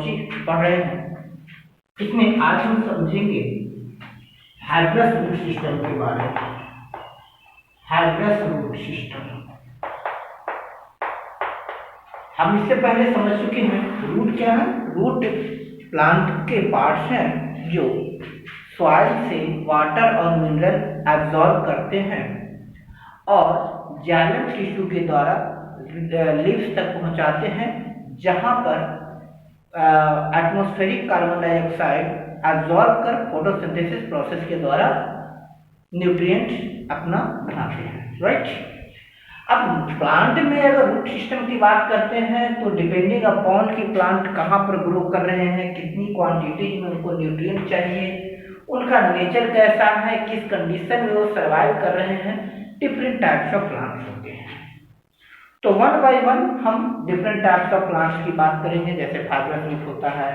Biology पढ़ रहे हैं, इसमें आज हम समझेंगे हाइब्रस रूट सिस्टम के बारे में। हाइब्रस रूट सिस्टम हम इससे पहले समझ चुके हैं। रूट क्या है? रूट प्लांट के पार्ट्स हैं जो सॉइल से वाटर और मिनरल एब्जॉर्ब करते हैं और जाइलम टिश्यू के द्वारा लीव्स तक पहुंचाते हैं, जहां पर एटमॉस्फेरिक कार्बन डाइऑक्साइड एब्जॉर्ब कर फोटोसिंथेसिस प्रोसेस के द्वारा न्यूट्रिएंट्स अपना बनाते हैं, राइट। अब प्लांट में अगर रूट सिस्टम की बात करते हैं तो डिपेंडिंग अपॉन कि प्लांट कहाँ पर ग्रो कर रहे हैं, कितनी क्वांटिटी में उनको न्यूट्रिएंट चाहिए, उनका नेचर कैसा है, किस कंडीशन में वो सर्वाइव कर रहे हैं, डिफरेंट टाइप्स ऑफ प्लांट्स होते हैं। तो वन बाय वन हम डिफरेंट टाइप्स ऑफ प्लांट्स की बात करेंगे। जैसे फाइब्रस रूट होता है,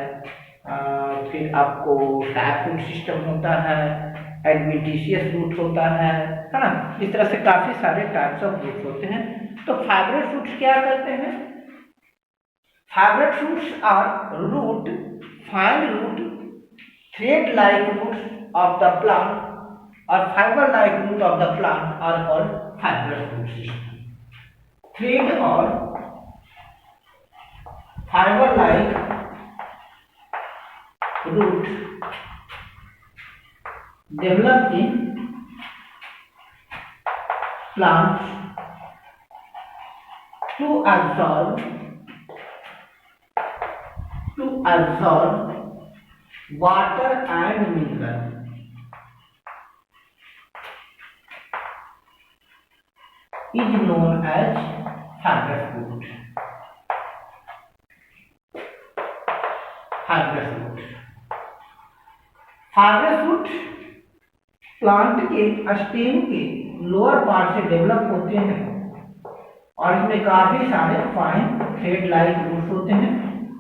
फिर आपको टैप रूट सिस्टम होता है, एडवेंटिशियस रूट होता है ना। इस तरह से काफी सारे टाइप्स ऑफ रूट होते हैं। तो फाइब्रस रूट्स क्या करते हैं? Fibrous roots are root, fine root, thread like roots of the plant और fibre like root of the plant are called fibrous root system. Thread और fibre like root developed in plants to absorb water and mineral is known as fibrous root. Fibrous root. Fibrous root plant के stem के lower part से develop होते हैं और इसमें काफी सारे फाइन थ्रेड लाइक रूट्स होते हैं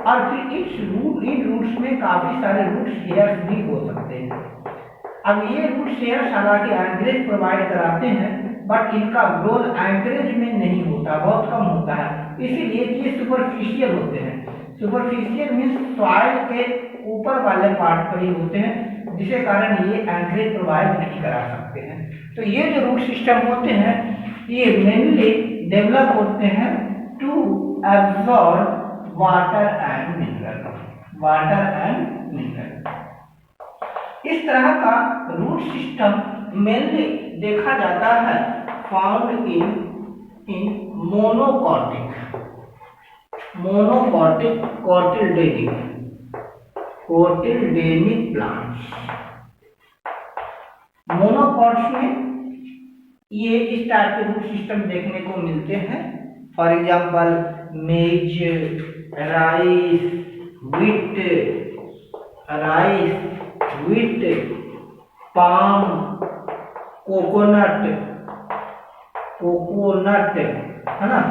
और फिर इन रूट्स में काफी सारे रूट्स हेयर्स भी हो सकते हैं। अब ये रूट्स हेयर्स हालांकि एंकरेज प्रोवाइड कराते हैं, बट इनका ग्रोथ एंकरेज में नहीं होता, बहुत कम होता है, इसीलिए ये सुपरफिशियल होते हैं। सुपरफिशियल मीन्स सॉइल के ऊपर वाले पार्ट पर ही होते हैं, जिसके कारण ये एंकरेज प्रोवाइड नहीं करा सकते हैं। तो ये जो रूट सिस्टम होते हैं ये मेनली डेवलप होते हैं to absorb water and mineral. इस तरह का रूट सिस्टम मेनली देखा जाता है found in monocotic cotyledonic plants. Monocots में ये इस टाइप के रूट सिस्टम देखने को मिलते हैं। फॉर एग्जांपल मेज, राइस, व्हीट, पाम, कोकोनट है ना।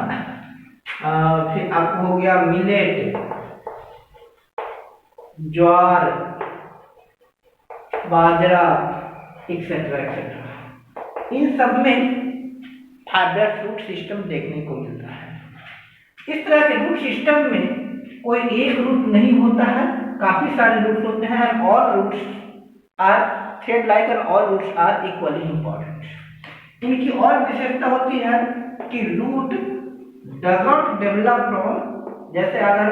फिर आपको हो गया मिलेट, ज्वार, बाजरा, एक्सेट्रा। इन सब में फाइब्रस रूट सिस्टम देखने को मिलता है। इस तरह के रूट सिस्टम में कोई एक रूट नहीं होता है, काफी सारे रूट होते हैं। All roots are thread like और all roots are equally important. इनकी और विशेषता होती है कि root does not develop from, जैसे अगर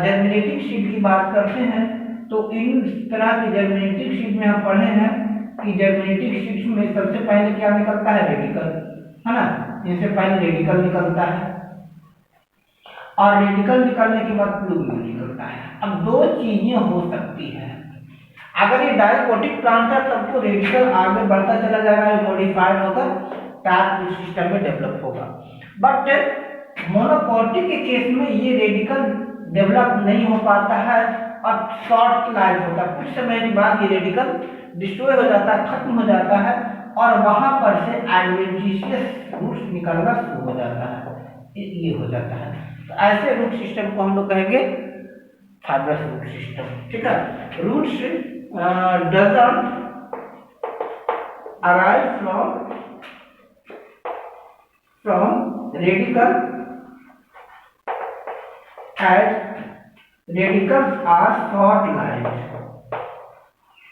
जर्मिनेटिंग सीड की बात करते हैं तो इन तरह की जर्मिनेटिंग सीड में हम पढ़े हैं कि जर्मिनेटिंग सीड्स में सबसे पहले क्या निकलता है? रेडिकल, है ना। इनसे पहले रेडिकल निकलता है और रेडिकल निकलने के बाद प्लूमेल निकलता है। अब दो चीजें हो सकती है। अगर ये डायकोटिक प्लांट है तब तो रेडिकल आगे बढ़ता चला जाएगा, मॉडिफाइड होकर टैप रूट सिस्टम में डेवलप होगा। बट मोनोकॉटिक के केस में ये रेडिकल डेवलप नहीं हो पाता है और शॉर्ट लाइफ होता है। कुछ समय के बाद ये रेडिकल डिस्ट्रॉय हो जाता है, खत्म हो जाता है और वहां पर से एडवेंटिशियस रूट्स निकलना शुरू हो जाता है। ये हो जाता है। तो ऐसे रूट सिस्टम को हम लोग कहेंगे फाइब्रस रूट सिस्टम, ठीक है। Roots doesn't arrive from radical as radicals are short life,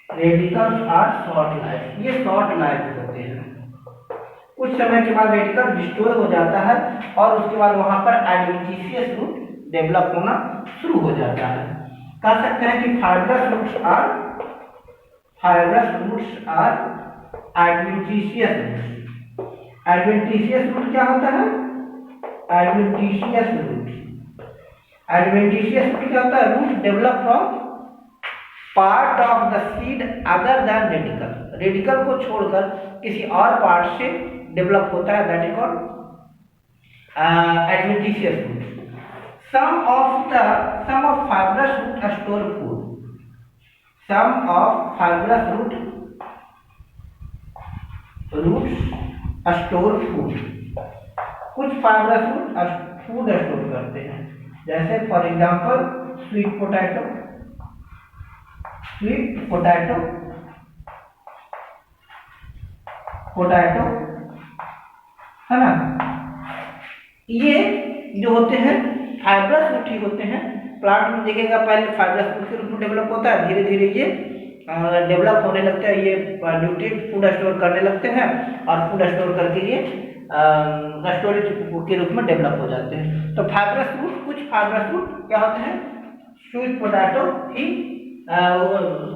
radicals are short life, ये शॉर्ट लाइफ होते हैं। कुछ समय के बाद रेडिकल डिस्ट्रॉय हो जाता है और उसके बाद वहां पर एडवेंटिशियस रूट डेवलप होना शुरू हो जाता है। कह सकते हैं कि fibrous roots are adventitious roots. Adventitious root क्या होता है? एडवेंटिशियस रूट क्या होता है? Root develop from part of the seed other than radical, radical को छोड़कर किसी और पार्ट से डेवलप होता है, that is called adventitious root. Some of fibrous root store food. Some of fibrous roots store food. कुछ फाइब्रस रूट फूड स्टोर करते हैं, जैसे फॉर एग्जांपल स्वीट पोटैटो है ना। ये जो होते हैं फाइब्रस रूट ही होते हैं। प्लांट में देखिएगा पहले फाइब्रस रूट के रूप में डेवलप होता है, धीरे धीरे ये डेवलप होने लगता है, ये न्यूट्रिएंट फूड स्टोर करने लगते हैं और फूड स्टोर करके ये स्टोरेज के रूप में डेवलप हो जाते हैं। तो फाइब्रस रूट, कुछ फाइब्रस रूट क्या होते हैं? स्वीट पोटैटो ही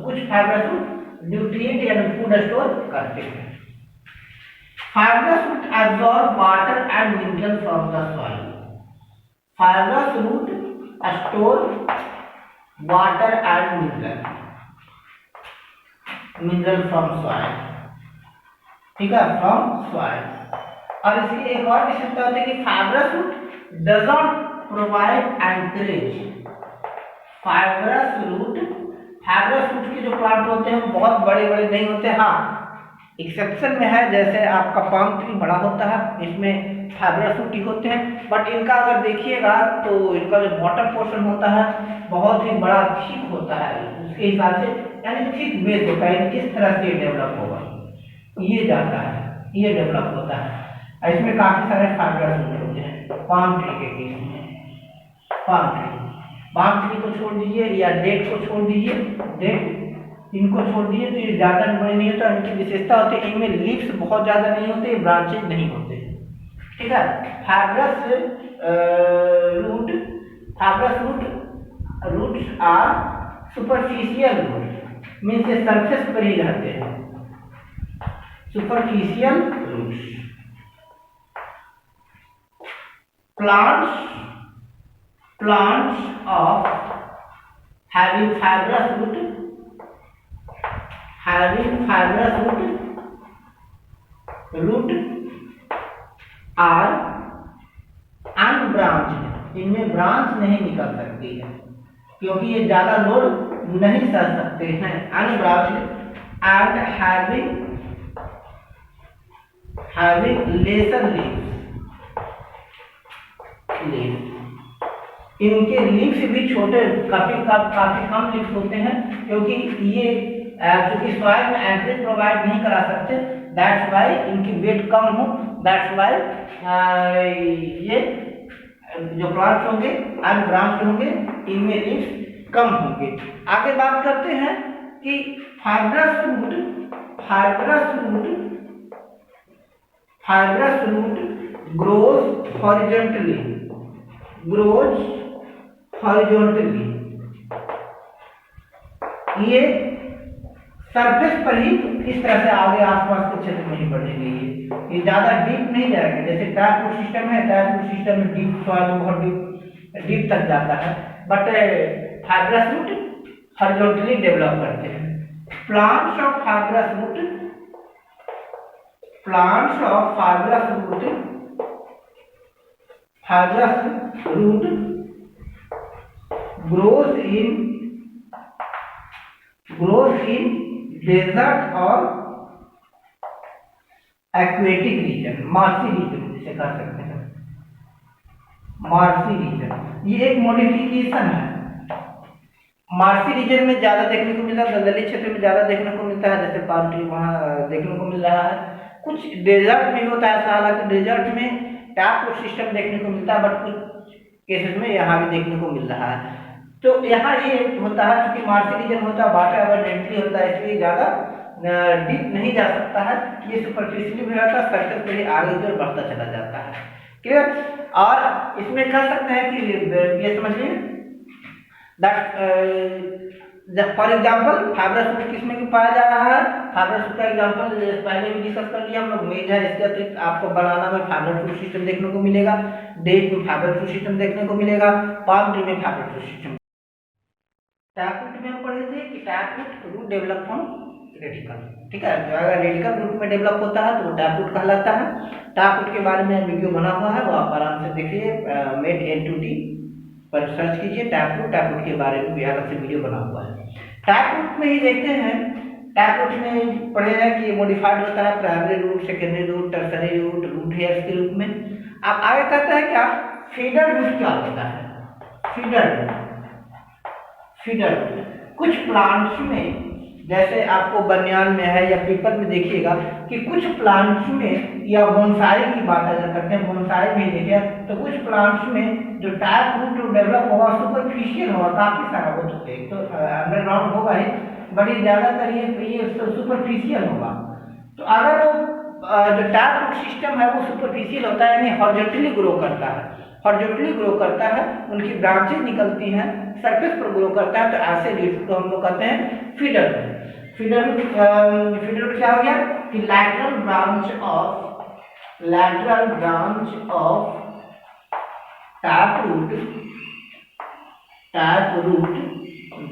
कुछ फाइब्रस रूट न्यूट्रिएंट या फूड स्टोर करते हैं। Fibrous root absorb water and mineral from the soil. Fibrous root store water and mineral from soil, ठीक है, from soil। और इसकी एक और विशेषता होती है कि fibrous root does not provide anchorage। Fibrous root के जो प्लांट होते हैं वो बहुत बड़े बड़े नहीं होते। हाँ, एक्सेप्शन में है, जैसे आपका पाम ट्री बड़ा होता है, इसमें फाइब्रस रूट ही होते हैं, बट इनका अगर देखिएगा तो इनका जो बॉटम पोर्शन होता है बहुत ही बड़ा थिक होता है, उसके हिसाब से यानी थिक बेस होता है। इस तरह से डेवलप होगा, ये जाता है, ये डेवलप होता है। इसमें काफी सारे फाइब्रस रूट होते हैं। पाम ट्री के केस में पाम ट्री को छोड़ दीजिए या डेट को छोड़ दीजिए, इनको छोड़ दीजिए तो ये ज्यादा बड़े नहीं होता। इनकी विशेषता होती है इनमें लीव्स बहुत ज्यादा नहीं होते, ब्रांचेज नहीं होते, ठीक है। Fibrous roots are superficial root, means ये सरफेस पर ही रहते हैं। Superficial roots. Plants of having fibrous root are unbranched, इनमें ब्रांच नहीं निकल सकती है क्योंकि ये ज्यादा लोड नहीं सह सकते हैं। Unbranched and having lesser leaves, इनके लीव्स भी छोटे, काफी कम लीव्स होते हैं क्योंकि ये चूंकि सॉइल में एंकरेज प्रोवाइड नहीं करा सकते, दैट्स वाई इनकी वेट कम हो, दैट्स वाई ये जो प्लांट्स होंगे अनब्रांच्ड होंगे, इनमें लीव्स कम होंगे। आगे बात करते हैं कि फाइब्रस रूट ग्रोज हॉरिजॉन्टली, ये सरफेस पर ही इस तरह से आगे आसपास के क्षेत्र में ही बढ़ेंगे। ये ज्यादा डीप नहीं जाएंगे। जैसे टायर रूट सिस्टम है, टायर रूट सिस्टम में डीप सॉइल बहुत डीप तक जाता है, but fibrous root horizontally develop करते हैं। Plants of fibrous root grows in desert और aquatic region, मार्सी रीजन जिसे कह सकते हैं, मार्सी रीजन। ये एक मॉडिफिकेशन है। मार्सी रीजन में ज्यादा देखने को मिलता है, दलदली क्षेत्र में ज्यादा देखने को मिलता है, जैसे पाम ट्री वहां देखने को मिल रहा है। कुछ डेजर्ट में होता है, हालांकि डेजर्ट में टैप रूट सिस्टम देखने को मिलता है, बट कुछ केसेस में यहाँ भी देखने को मिल रहा है। तो यहाँ ये होता है क्योंकि मार्सी रीजन होता है, वाटर अबंडेंटली होता है, इसलिए ज़्यादा डीप नहीं जा सकता है, ये सुपरफिशियली भी रहता है, सर्कल पे ही आगे की ओर बढ़ता चला जाता है। क्लियर। और इसमें कह सकते हैं कि ये समझिए that for example fibrous root किसमें पाया जा रहा है। फाइब्रस रूट का एग्जाम्पल पहले भी डिस्कस कर लिया हम लोग, मेज है, इसके अतिरिक्त आपको बनाना में फाइब्रस रूट सिस्टम देखने को मिलेगा, डेट में फाइब्रस रूट सिस्टम देखने को मिलेगा, पाम ट्री में fibrous root system. Tap root में हम पढ़े थे कि tap root develop from radical, ठीक है। जो अगर रेडिकल रूट में डेवलप होता है तो वो टैप रूट कहलाता है। टैप रूट के बारे में वीडियो बना हुआ है, वो आप आराम से देखिए, मेड N2T पर सर्च कीजिए, टैप रूट के बारे में भी अलग से वीडियो बना हुआ है। टैप रूट में ही देखते हैं, टैप रूट में पढ़े हैं कि मॉडिफाइड होता है primary root, secondary root, tertiary root, root hairs के रूप में। अब आगे कहता है क्या, फीडर रूट क्या होता है। फीडर कुछ प्लांट्स में, जैसे आपको बनियान में है या पीपल में देखिएगा कि कुछ प्लांट्स में, या बोनसाई की बात अगर करते हैं, बोनसाई में देखिए तो कुछ प्लांट्स में जो टैप रूट डेवलप होगा सुपरफिशियल होगा, काफी सारा हो चुके हैं, तो अंडरग्राउंड होगा ही, बड़ी ज्यादातर ये सुपरफिशियल होगा। तो अगर वो जो टैप रूट सिस्टम है वो सुपरफिशियल होता है, यानी हॉरिजॉन्टली ग्रो करता है, हॉरिजॉन्टली ग्रो करता है, उनकी ब्रांचेज निकलती हैं, सरफेस पर ग्रो करता है, तो ऐसे रूट को हम लोग कहते हैं फीडर रूट। फीडर रूट क्या हो गया कि lateral branch of tap root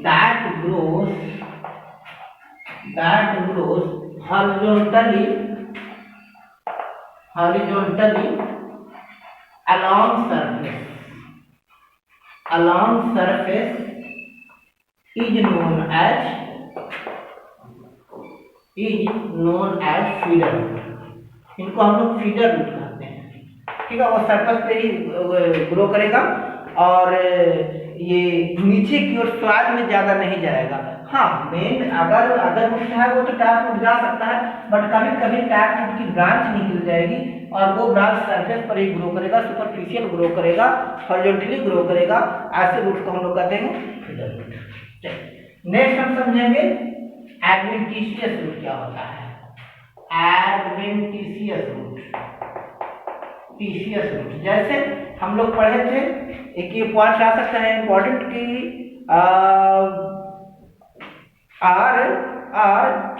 that grows horizontally along surface is known as feeder root। इनको हम लोग फीडर रूट कहते हैं, ठीक है। वो सरफेस पे ही ग्रो करेगा और ये नीचे की ओर सॉइल में ज्यादा नहीं जाएगा। हाँ, मेन अगर रूट है वो तो टैप रूट जा सकता है, बट कभी कभी टैप रूट की ब्रांच निकल जाएगी और वो ब्रांच सरफेस पर ही ग्रो करेगा, सुपरफिशियल ग्रो करेगा, हॉरिजॉन्टली ग्रो करेगा, ऐसे रूट को हम लोग कहते हैं फीडर रूट। नेक्स्ट हम समझेंगे एडवेंटिशियस रूट क्या होता है। एडवेंटिशियस रूट जैसे हम लोग पढ़े थे, एक ये पॉइंट आ सकता है इंपॉर्टेंट कि are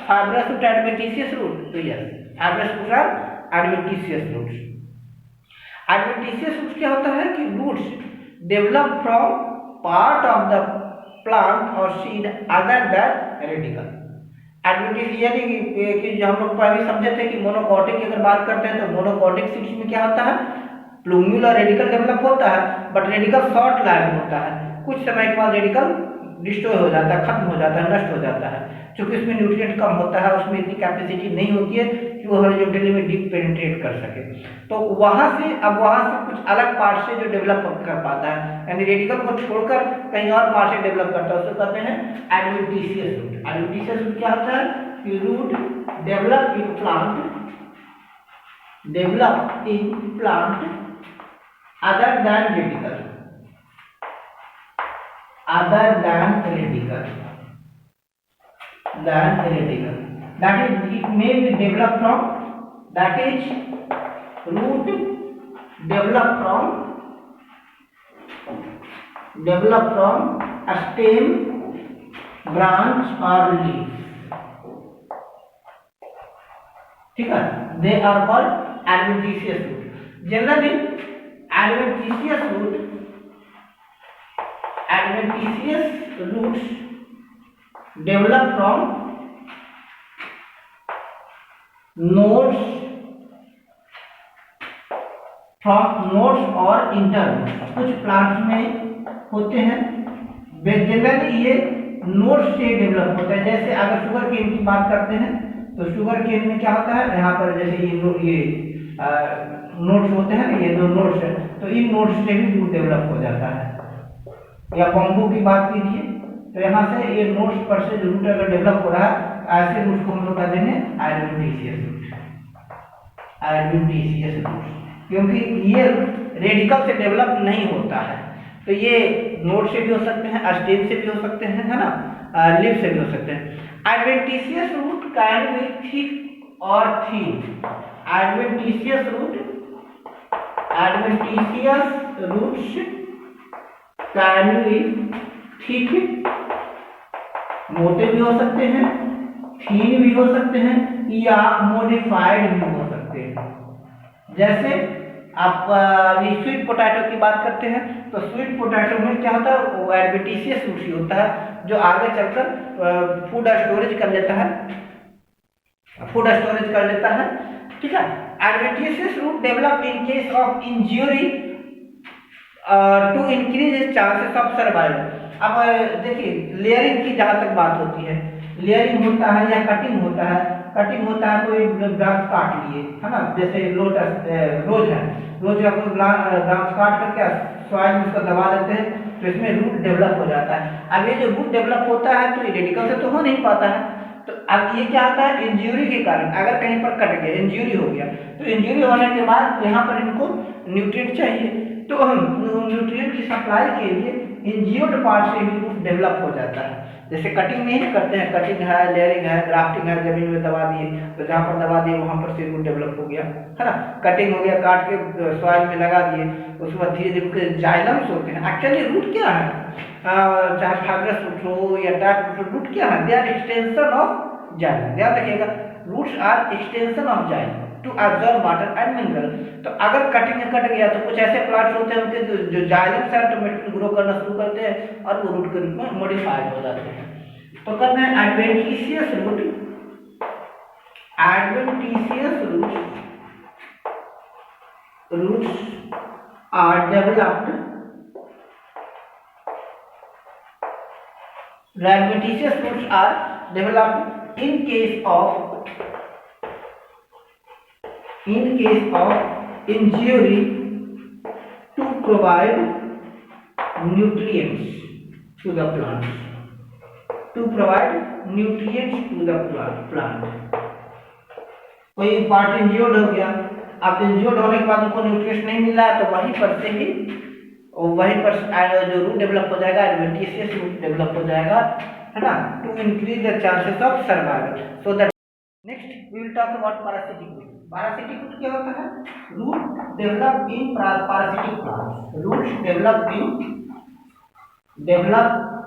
fibrous root adventitious root, तो yes fibrous root are adventitious root. Adventitious root क्या होता है कि roots develop from part of the plant और seed other than radical. Adventitious यानी कि जो हम लोग पहले समझे थे कि मोनोकॉटिक की अगर बात करते हैं तो मोनोकॉटिक सीड्स में क्या होता है, प्लूम्यूल और रेडिकल डेवलप होता है, बट रेडिकल शॉर्ट लाइफ होता है, कुछ समय के बाद रेडिकल डिस्ट्रॉय हो जाता है, खत्म हो जाता है, नष्ट हो जाता है, क्योंकि उसमें न्यूट्रिएंट कम होता है, उसमें इतनी कैपेसिटी नहीं होती है कि वो हॉरिजॉन्टली में डीप पेनिट्रेट कर सके। तो वहां से कुछ अलग पार्ट से जो डेवलप कर पाता है, यानी रेडिकल को छोड़कर कहीं और पार्ट से डेवलप करता है, उसको कहते हैं एडवेंटिशियस रूट। एडवेंटिशियस रूट क्या होता है कि root develop in plant other than radical, that is it may be developed from, that is root develop from a stem, branch or leaf, ठीक है, they are called adventitious root। generally adventitious roots develop from nodes और internodes. कुछ plants में होते हैं, generally ये nodes से develop होता है। जैसे अगर शुगर केन की बात करते हैं तो शुगर केन में क्या होता है, यहाँ पर जैसे ये नोड्स होते हैं, ये दो नोड्स है, तो इन नोड्स से भी रूट डेवलप हो जाता है। या बम्बू की बात कीजिए तो यहाँ से ये नोड्स पर से रूट अगर डेवलप हो रहा है, ऐसे रूट को हम लोग कहते हैं एडवेंटिशियस रूट, क्योंकि ये रेडिकल से डेवलप नहीं होता है। तो ये नोड से भी हो सकते हैं, स्टेम से भी हो सकते हैं, है ना, लीफ से भी हो सकते हैं। Adventitious root can be thick और thin. Adventitious roots can be thick, मोटे भी हो सकते हैं, थीन भी हो सकते हैं, या मॉडिफाइड भी हो सकते हैं। जैसे आप स्वीट पोटैटो की बात करते हैं तो स्वीट पोटैटो में क्या होता है, वो एडवेंटिशियस रूट ही होता है जो आगे चलकर फूड स्टोरेज कर लेता है, ठीक है। Adventitious root develop in case of injury to increase chances of survival. अब देखिए लेयरिंग की जहाँ तक बात होती है, लेयरिंग होता है या कटिंग होता है, कोई ब्रांच काट लिए, है ना, जैसे रोज है, रोज का कोई ब्रांच काट करके सॉइल में उसको दबा देते हैं तो इसमें रूट डेवलप हो जाता है। अब ये जो रूट डेवलप होता है तो इडेटिकल से तो हो नहीं पाता है, तो अब ये क्या होता है, इंजरी के कारण अगर कहीं पर कट गया, इंजरी हो गया, तो इंजरी होने के बाद यहाँ पर इनको न्यूट्रिएंट चाहिए, तो न्यूट्रिएंट की सप्लाई के लिए इंज्यूर्ड पार्ट से भी रूट डेवलप हो जाता है। जैसे कटिंग में ही करते हैं, कटिंग है, लेयरिंग है, ग्राफ्टिंग है, जमीन में दबा दिए तो जहाँ पर दबा दिए वहाँ पर से रूट डेवलप हो गया, है ना। कटिंग हो गया, काट के सॉइल में लगा दिए, उसके बाद धीरे धीरे उनके जाइलम्स होते हैं। एक्चुअली रूट क्या है, चाहे फाइब्रस रूट हो या टैप रूट क्या है, they are extension of xylem. ध्यान रखिएगा, roots are extension of xylem to absorb water and mineral. तो अगर कटिंग में कट गया तो कुछ ऐसे प्लांट्स होते हैं उनके जो जाइलम से ऑटोमेटिकली ग्रो करना शुरू करते हैं और वो रूट के रूप में मॉडिफाइड हो जाते हैं। तो कहते हैं adventitious roots are developed in case of injury to provide nutrients to the plant, कोई पार्ट इंज्योर्ड हो गया, अब इंज्योर्ड होने के बाद उनको न्यूट्रिएंट्स नहीं मिल रहा है तो वहीं पर जो रूट डेवलप हो जाएगा, एडवेंटिशियस रूट डेवलप हो जाएगा, है ना, to increase the chances of survival. So that next we will talk about parasitic root. Parasitic root क्या होता है, root develop in parasitic plants, roots develop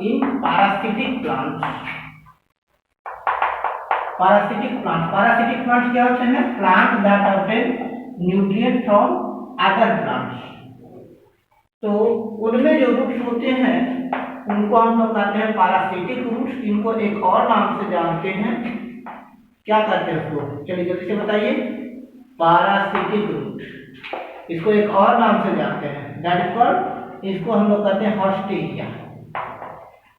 in parasitic plants. Parasitic plants क्या होते हैं, plant that obtain nutrient from other plants. तो उनमें जो roots होते हैं उनको हम लोग कहते हैं पैरासिटिक रूट्स। इनको एक और नाम से जानते हैं, क्या कहते हैं उसको, चलिए जल्दी से बताइए, पैरासिटिक रूट। इसको एक और नाम से जानते हैं, दैट इज कॉल्ड, इसको हम लोग कहते हैं हॉस्टेरिया।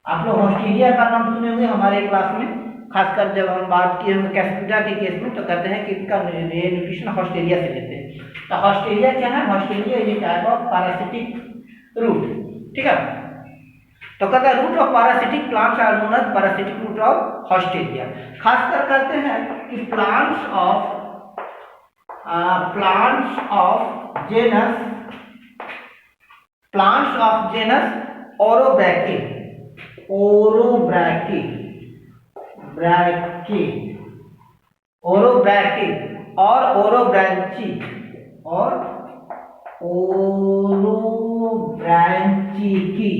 आप लोग हॉस्टेरिया का नाम सुने होंगे हमारे क्लास में, खासकर जब हम बात की हम कैस्पिटा के केस में, तो कहते हैं कि इनका न्यूट्रिशन हॉस्टेरिया से लेते हैं। तो हॉस्टेरिया क्या है, हॉस्टेरिया ये टाइप ऑफ पैरासिटिक रूट, ठीक है। तो कहते हैं root of parasitic plants are known as parasitic root of haustoria. खासकर कहते हैं कि प्लांट्स ऑफ जेनस ओरोब्रैकी और ओरोब्रांची की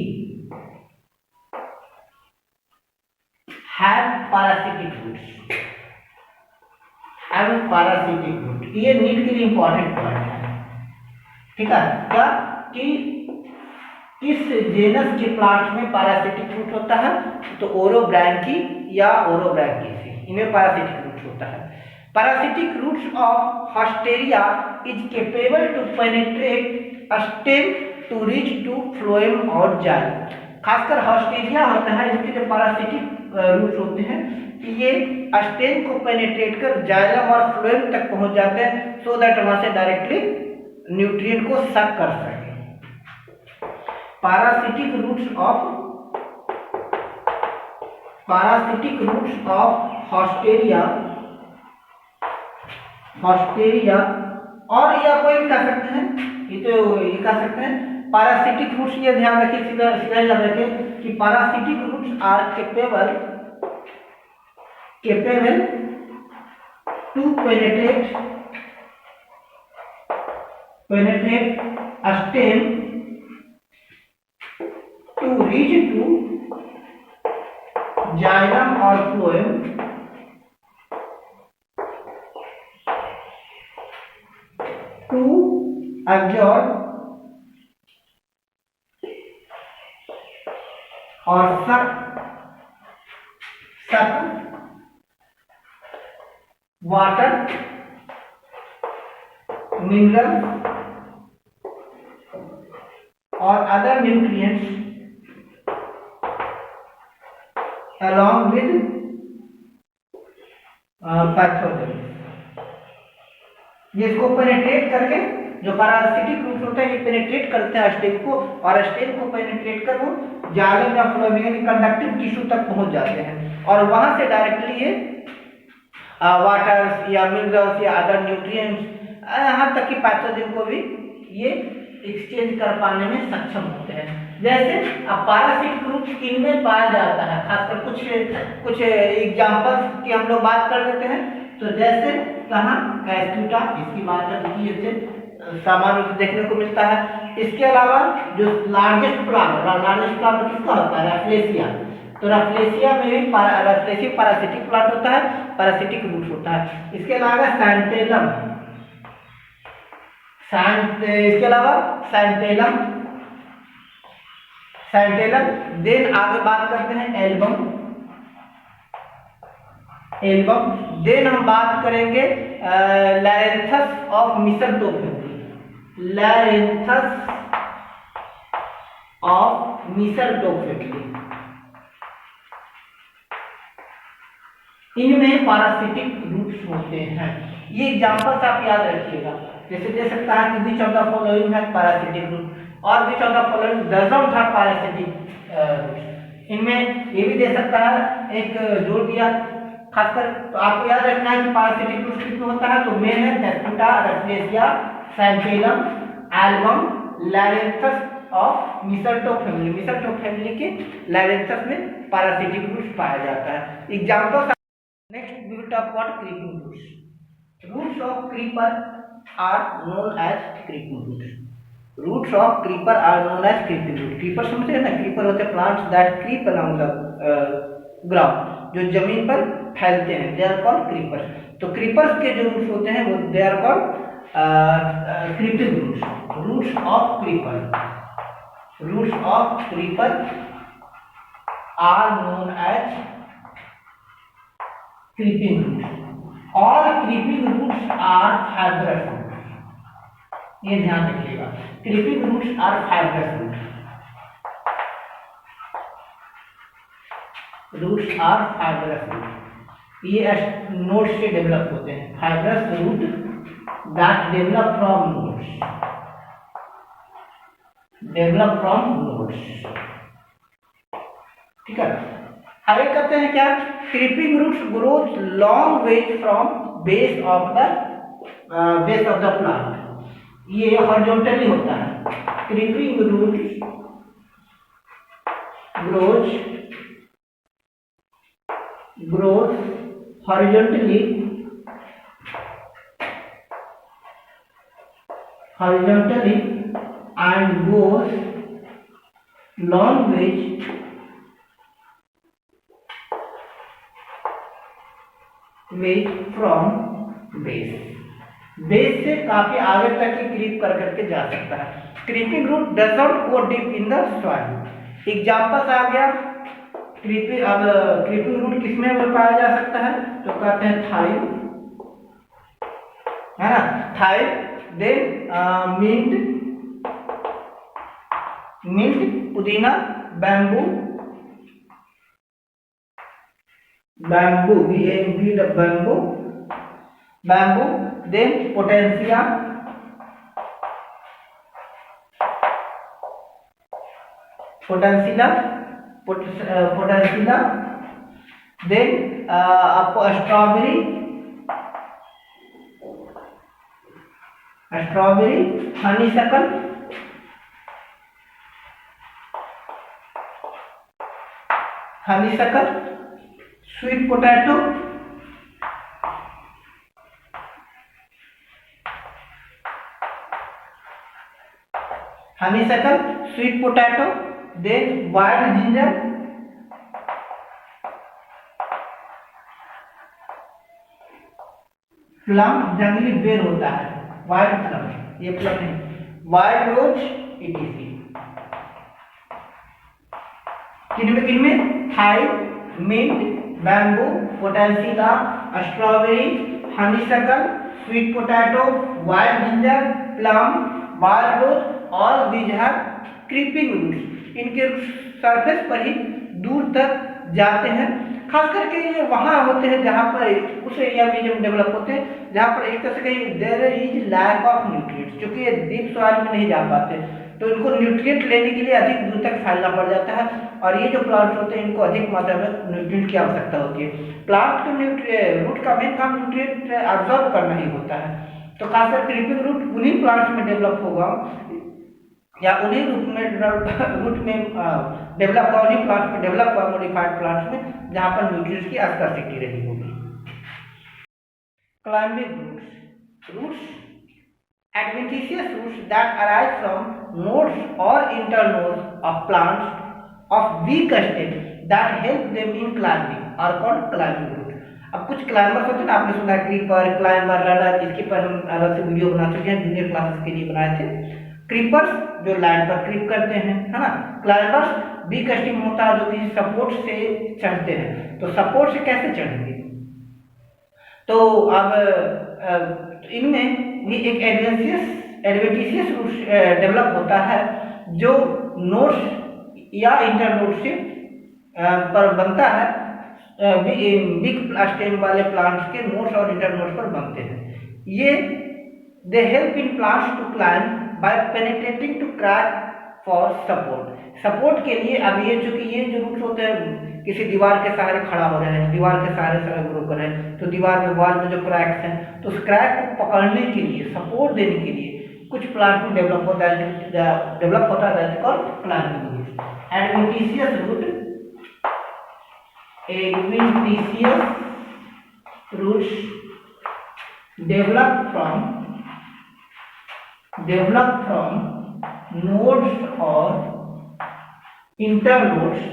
have parasitic roots, ये नीट के लिए इंपॉर्टेंट पॉइंट है, ठीक है। क्या कि किस जेनस के प्लांट में पैरासिटिक रूट होता है, तो ओरोब्रैंकी या ओरोब्रैंकीसी, इनमें पैरासिटिक रूट होता है। Parasitic roots of haustoria is capable to penetrate stem to reach to phloem और जाइलम। खासकर हॉस्टेरिया होता है, इसके जो पैरासिटिक रूट्स होते हैं कि ये स्टेम को पेनिट्रेट कर जाइलम और फ्लोएम तक पहुंच जाते हैं, सो दैट वहां से डायरेक्टली न्यूट्रिएंट को सक कर सके। पैरासिटिक रूट्स ऑफ हॉस्टेरिया और या कोई कह सकते हैं, ये कह सकते हैं parasitic roots, ये ध्यान रखिए, सीधा सीधा याद रखिए कि parasitic roots are capable to penetrate a stem to reach to xylem or phloem to absorb or suck water, minerals or other nutrients along with pathogen. ये इसको पेनिट्रेट करके, जो पैरासिटिक रूट्स होते हैं ये पेनिट्रेट करते हैं स्टेम को, और स्टेम को पेनिट्रेट कर वो जाइलम या फ्लोएम यानी कंडक्टिव टिश्यू तक पहुंच जाते हैं, और वहां से डायरेक्टली ये वाटर्स या मिनरल्स या अदर न्यूट्रिएंट्स, यहाँ तक कि पैथोजेन को भी ये एक्सचेंज कर पाने में सक्षम होते हैं। जैसे अब पैरासिटिक रूट्स किनमें पाया जाता है, खासकर कुछ एग्जांपल्स की हम लोग बात कर लेते हैं। तो जैसे कहाँ एस्क्यूटा, इसकी बात कर लीजिए, सामान्य रूप से देखने को मिलता है। इसके अलावा जो लार्जेस्ट प्लांट किसका होता है, रैफ्लेशिया। तो रैफ्लेशिया में भी रैफ्लेशिया पैरासिटिक प्लांट होता है, पैरासिटिक रूट होता है। इसके अलावा सैंटेलम, इसके अलावा सैंटेलम, देन आगे बात करते हैं एल्बम, देन हम बात करेंगे लैरेंथस ऑफ मिसरडोफेटली, इनमें पैरासिटिक रूट्स होते हैं। ये एग्जांपल्स आप याद रखिएगा, जैसे दे सकता है कि विच ऑफ द फॉलोइंग है पैरासिटिक रूट, और which of the following doesn't have parasitic roots. इनमें ये भी दे सकता है, एक जोड़ दिया खासकर, तो आपको याद रखना है कि पैरासिटिक रूट्स कितने होता है। तो मेन है एस्क्यूटा, रैफ्लेशिया, सैंटेलम, एल्बम, लैरेंथस ऑफ मिसरडोफेटली। मिसरडोफेटली के लैरेंथस में पैरासिटिक रूट्स पाया जाता है। Example next we will talk about creeping roots. Roots of creeper are known as creeping roots. Roots of creeper are known as creeping root. Creeper समझते हैं ना, क्रीपर होते हैं plants that creep along the ground, जो जमीन पर फैलते हैं, दे आर कॉल्ड क्रीपर। तो क्रीपर्स के जो रूट्स होते हैं वो they are called creeping roots. Roots of creeper are known as creeping roots. All creeping roots are fibrous roots, ये ध्यान रखिएगा, creeping roots are fibrous roots. Roots are fibrous root, ये नोड्स से डेवलप होते हैं। Fibrous root that develop from nodes, ठीक है। आगे कहते हैं क्या, creeping roots growth long ways from base of the plant. ये हॉरिजॉन्टली होता है। Creeping roots grows horizontally and goes long ways from base से काफी आगे तक ही क्रीप कर करके जा सकता है। Creeping root doesn't go deep in the soil. Examples आ गया क्रीपिंग रूट किसमें पाया जा सकता है, तो कहते हैं थाइम, है ना, थाइम, देन मिंट, पुदीना, बैम्बू, देन पोटेंशिया, देन आपको strawberry, honeysuckle, honeysuckle, sweet potato, then wild ginger, plum जंगली बेर होता है, वाइल्ड प्लम, ये प्लम नहीं, वाइल्ड रोज etc. किनमें thyme, mint, bamboo, potentilla, strawberry, honeysuckle, sweet potato, wild ginger, plum, wild rose और these are creeping roots. इनके surface पर ही दूर तक जाते हैं, खास करके ये वहाँ होते हैं जहाँ पर उस एरिया में जब डेवलप होते हैं जहाँ पर एक तरह से कहीं there is lack of nutrients, क्योंकि ये डीप सॉइल में नहीं जा पाते, तो इनको न्यूट्रिएंट लेने के लिए अधिक दूर तक फैलना पड़ जाता है, और ये जो प्लांट्स होते हैं इनको अधिक मात्रा में न्यूट्रिएंट की आवश्यकता होती है। प्लांट के रूट का मेन काम न्यूट्रिएंट एब्जॉर्ब करना ही होता है, तो खासकर क्रीपिंग रूट उन्हीं प्लांट्स में डेवलप होगा या उन्हीं रूट में डेवलप हुआ, उन्हीं प्लांट्स में डेवलप हुआ, मॉडिफाइड प्लांट्स में जहाँ पर न्यूट्रिएंट्स की स्कार्सिटी रही होगी। Climbing roots adventitious roots that arise from nodes or internodes of plants of weak stem that help them in climbing are called climbing root। अब कुछ क्लाइंबर्स होते हैं ना, आपने सुना क्रीपर, क्लाइंबर, रनर, इसके पर हम अलग से वीडियो बना चुके हैं, जूनियर क्लासेस के लिए बनाए थे। क्रीपर्स जो लैंड पर क्रीप करते हैं, है ना। क्लाइंबर्स वीक स्टेम होता है जो कि सपोर्ट से चढ़ते हैं, तो सपोर्ट से कैसे चढ़ेंगे, तो अब इनमें ये एक एडवेंटिशियस रूट डेवलप होता है जो नोड्स या इंटरनोड से पर बनता है, वीक स्टेम वाले प्लांट्स के नोड्स और इंटरनोड्स पर बनते हैं। ये they help in plants to climb by penetrating to crack for support के लिए। अब ये चूंकि ये जो रूट्स होते हैं किसी दीवार के सहारे खड़ा हो रहे हैं, दीवार के सहारे ग्रो कर रहे हैं, तो दीवार में वॉल में जो क्रैक्स हैं, तो उस क्रैक को पकड़ने के लिए, सपोर्ट देने के लिए कुछ प्लांट में डेवलप होता है that is called climbing root. Adventitious roots develop from nodes or internodes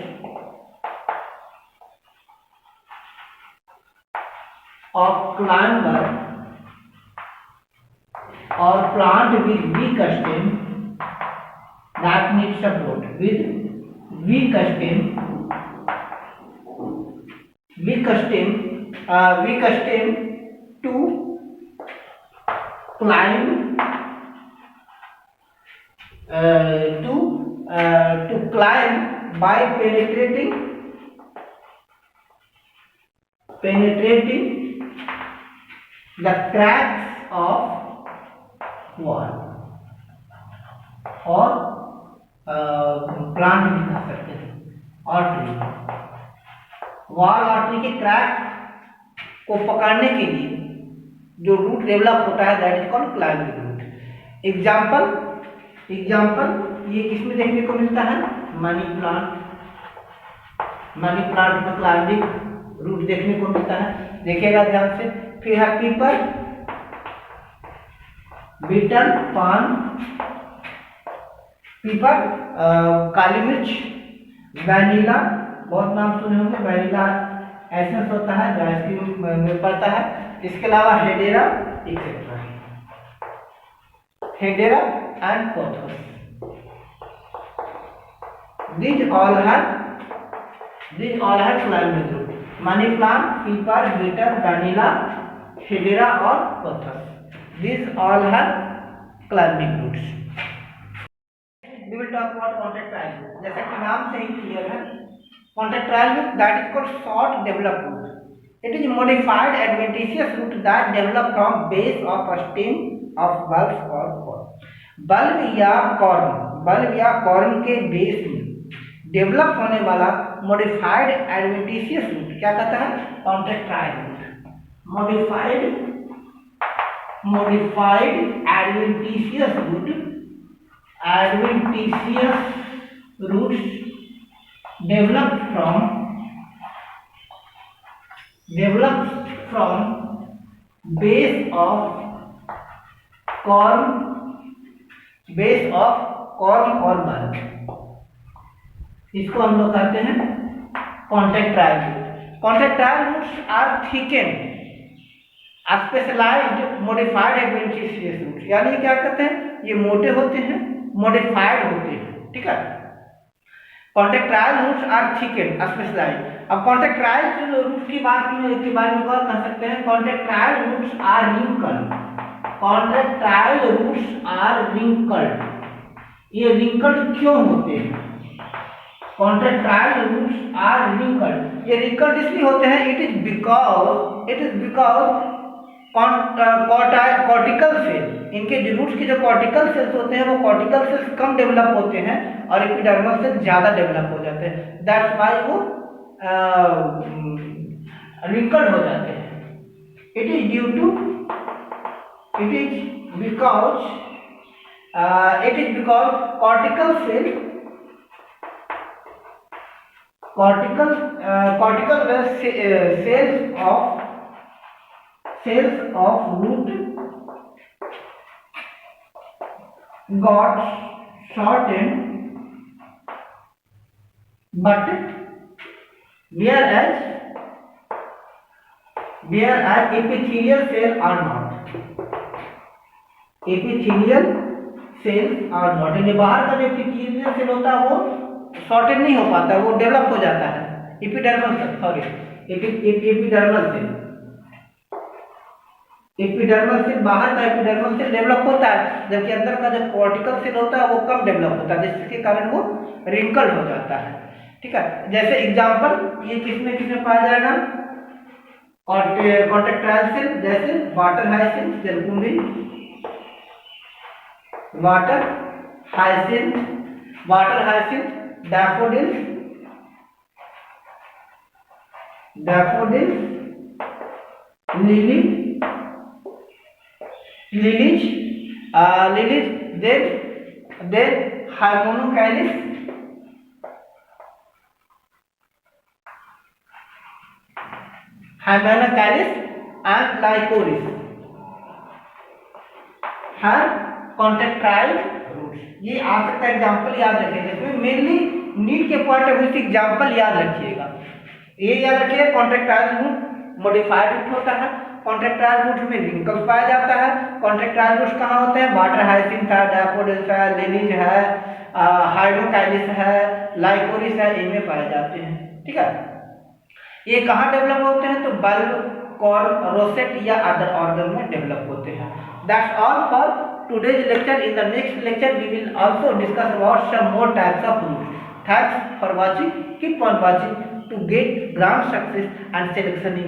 of climber or plant with weak stem that needs support, with weak stem to climb to climb by penetrating the cracks of wall, और plant भी कह सकते हैं, और tree, wall और tree के crack को पकड़ने के लिए जो रूट डेवलप होता है that is called climbing root. Example ये किसमें देखने को मिलता है, मनी प्लांट में क्लाइंबिंग रूट देखने को मिलता है, देखिएगा ध्यान से। फिर है पीपल, बीटल, पान, पीपल, काली मिर्च, वैनिला, बहुत नाम सुने होंगे, वैनिला एसेंस होता है जो आइसक्रीम में पड़ता है। इसके अलावा hedera etcetera, hedera and pothos, these all have climbing root। Money plant, peepal, betel, vanilla, hedera और pothos, these all have climbing roots। We will talk about contractile root। जैसा कि नाम से ही क्लियर है, contractile root that is called short developed root। It is modified adventitious root that develop from base of stem of bulbs or corm। Bulb या corm के base में develop होने वाला मॉडिफाइड एडवेंटिशियस रूट क्या कहता है, contractile root. Modified adventitious roots develop from develops from base of corm और bulb। इसको हम लोग कहते हैं contractile root. Contractile roots are thickened specialised modified adventitious roots, यानी क्या कहते हैं, ये मोटे होते हैं, मॉडिफाइड होते हैं, ठीक है। Contractile roots are thickened specialised. अब कॉन्ट्रैक्टाइल रूट्स की बात के बारे में और कह सकते हैं, contractile roots are wrinkled. Contractile roots are wrinkled. ये रिंकल्ड क्यों होते हैं? Contractile roots are wrinkled. ये रिंकल्ड इसलिए होते हैं, it is because cortical cell, इनके जो रूट्स के जो कॉर्टिकल सेल्स होते हैं वो कॉर्टिकल सेल्स कम डेवलप होते हैं और एपिडर्मल सेल्स ज्यादा डेवलप हो जाते हैं। दैट्स व्हाई वो रिंकल्ड हो जाते हैं। It is because cortical cells of root got shortened, but whereas epithelial cells are not। epithelial cells are not, यानी बाहर का जो epithelial सेल होता है वो शॉर्टेड नहीं हो पाता, वो डेवलप हो जाता है। Epidermal cell, sorry epidermal cell, बाहर का एपिडर्मल सेल डेवलप होता है, जबकि अंदर का जो कॉर्टिकल सेल होता है वो कम डेवलप होता है, जिसके कारण वो रिंकल्ड हो जाता है, ठीक है। जैसे एग्जांपल ये किसमें पाया जाएगा, कॉन्ट्रैक्टाइल सेल, जैसे वाटर हाइसिंथ, जलकुंभी, water hyacinth, daffodils, lilies, then Hymenocallis, and Lycoris have contractile roots. ये आ सकता है, एग्जाम्पल याद रखिएगा, इसमें मेनली नीट के पॉइंट ऑफ व्यू से एग्जाम्पल याद रखिएगा। ये याद रखिए, कॉन्ट्रैक्टाइल रूट मॉडिफाइड रूट होता है, कॉन्ट्रैक्टाइल रूट में रिंकल्स पाया जाता है। कॉन्ट्रैक्टाइल रूट्स कहाँ होते हैं, वाटर हाइसिंथ है, डैफोडिल्स है, लिलीज है, हाइड्रोकाइलिस है, लाइकोरिस है, इनमें पाए जाते हैं, ठीक है। ये कहाँ डेवलप होते हैं, तो बल्ब, कॉर्म, रोसेट या अदर ऑर्गन में डेवलप होते हैं। That's all for today's lecture. In the next lecture we will also discuss about some more types of roots. Thanks for watching. Keep on watching to get grand success and selection in